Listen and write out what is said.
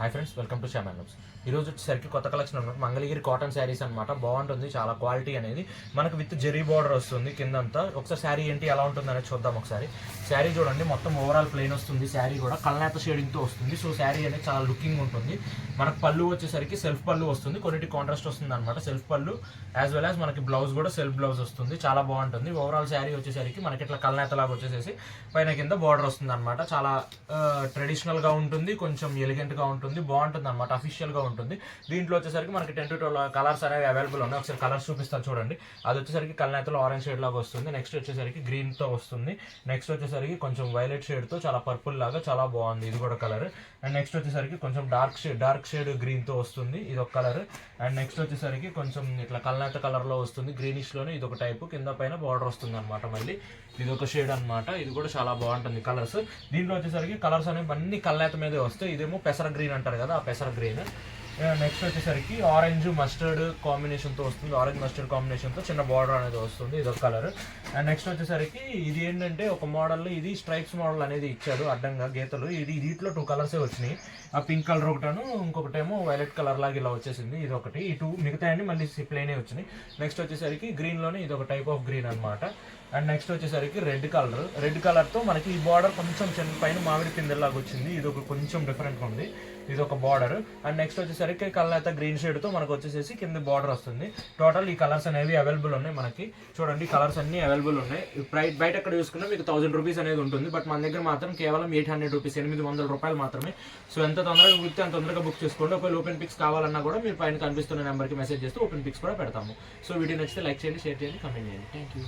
Hi friends, welcome to Shyam handlooms. ఈరోజు వచ్చేసరికి కొత్త కలెక్షన్ అనమాట. మంగళగిరి కాటన్ శారీస్ అనమాట. బాగుంటుంది, చాలా క్వాలిటీ అనేది మనకు విత్ జెరీ బార్డర్ వస్తుంది కిందంతా. ఒకసారి శారీ ఏంటి ఎలా ఉంటుంది అనేది చూద్దాం. ఒకసారి శారీ చూడండి, మొత్తం ఓవరాల్ ప్లెయిన్ వస్తుంది. శారీ కూడా కల్నేత షేడింగ్తో వస్తుంది. సో శారీ అనేది చాలా లుకింగ్ ఉంటుంది. మనకు పళ్ళు వచ్చేసరికి సెల్ఫ్ పళ్ళు వస్తుంది, కొన్నిటి కాంట్రాస్ట్ వస్తుంది అనమాట. సెల్ఫ్ పళ్ళు యాజ్ వెల్ యాజ్ మనకి బ్లౌజ్ కూడా సెల్ఫ్ బ్లౌజ్ వస్తుంది. చాలా బాగుంటుంది. ఓవరాల్ శారీ వచ్చేసరికి మనకి ఇట్లా కల్నేత లాగా వచ్చేసేసి పైన కింద బార్డర్ వస్తుంది అనమాట. చాలా ట్రెడిషనల్గా ఉంటుంది, కొంచెం ఎలిగెంట్గా ఉంటుంది, బాగుంటుంది అనమాట. అఫీషియల్గా ఉంటుంది. దీంట్లో వచ్చేసరికి మనకి 10 to 12 కలర్స్ అనేవి అవైలబుల్ ఉన్నాయి. ఒకసారి కలర్స్ చూపిస్తాను చూడండి. అది వచ్చేసరికి కల్నేతలో ఆరెంజ్ షేడ్ లాగా వస్తుంది. నెక్స్ట్ వచ్చేసరికి గ్రీన్తో వస్తుంది. నెక్స్ట్ వచ్చేసరికి కొంచెం వైలెట్ షేడ్తో చాలా పర్పుల్ లాగా చాలా బాగుంది, ఇది కూడా కలర్. అండ్ నెక్స్ట్ వచ్చేసరికి కొంచెం డార్క్ షేడ్ గ్రీన్తో వస్తుంది, ఇది ఒక కలర్. అండ్ నెక్స్ట్ వచ్చేసరికి కొంచెం ఇట్లా కల్నేత కలర్లో వస్తుంది, గ్రీనిష్లోనే ఇది ఒక టైపు. కింద పైన బార్డర్ వస్తుంది అనమాట. మళ్ళీ ఇది ఒక షేడ్ అనమాట. ఇది కూడా చాలా బాగుంటుంది కలర్స్. దీంట్లో వచ్చేసరికి కలర్స్ అనేవి అన్ని కల్నేత మీదే వస్తాయి. ఇదేమో పెసర గ్రీన్ అంటారు కదా, ఆ పెసర గ్రీన్. నెక్స్ట్ వచ్చేసరికి ఆరెంజ్ మస్టర్డ్ కాంబినేషన్తో వస్తుంది. ఆరెంజ్ మస్టర్డ్ కాంబినేషన్తో చిన్న బార్డర్ అనేది వస్తుంది, ఇది ఒక కలర్. అండ్ నెక్స్ట్ వచ్చేసరికి ఇది ఏంటంటే ఒక మోడల్లో ఇది స్ట్రైప్స్ మోడల్ అనేది ఇచ్చాడు అడ్డంగా గీతలు. దీంట్లో 2 కలర్సే వచ్చినాయి. ఆ పింక్ కలర్ ఒకటను, ఇంకొకటేమో వైలెట్ కలర్ లాగా ఇలా వచ్చేసింది, ఇది ఒకటి. ఈ 2 మిగతా అన్ని మళ్ళీ ప్లెయినే వచ్చినాయి. నెక్స్ట్ వచ్చేసరికి గ్రీన్లోనే ఇది ఒక టైప్ ఆఫ్ గ్రీన్ అనమాట. అండ్ నెక్స్ట్ వచ్చేసరికి రెడ్ కలర్తో మనకి ఈ బార్డర్ కొంచెం చిన్న పైన మామిడి పిందెల్లాగా వచ్చింది, ఇది ఒక కొంచెం డిఫరెంట్గా ఉంది, ఇది ఒక బార్డర్. అండ్ నెక్స్ట్ వచ్చేసరికి కల్నేత గ్రీన్ షేడ్తో మనకు వచ్చేసేసి కింద బార్డర్ వస్తుంది. టోటల్ ఈ కలర్స్ అనేవి అవైలబుల్ ఉన్నాయి మనకి. చూడండి, కలర్స్ అన్ని అవైలబుల్ ఉన్నాయి. బయట ఎక్కడ చూసుకున్నా మీకు 1000 రూపీస్ అనేది ఉంటుంది. బట్ మన దగ్గర మాత్రం కేవలం 800 రూపీస్, 800 రూపాయలు మాత్రమే. సో ఎంత తొందరగా బుక్ అంత తొందరగా బుక్ చేసుకోండి. ఒకవేళ ఓపెన్ పిక్స్ కావాలన్నా కూడా మీరు పైన కనిపిస్తున్న నెంబర్కి మెసేజ్ చేస్తే ఓపెన్ పిక్స్ కూడా పెడతాము. సో వీడియో నచ్చితే లైక్ చేయండి, షేర్ చేయండి, కమెంట్ చేయండి. Thank you.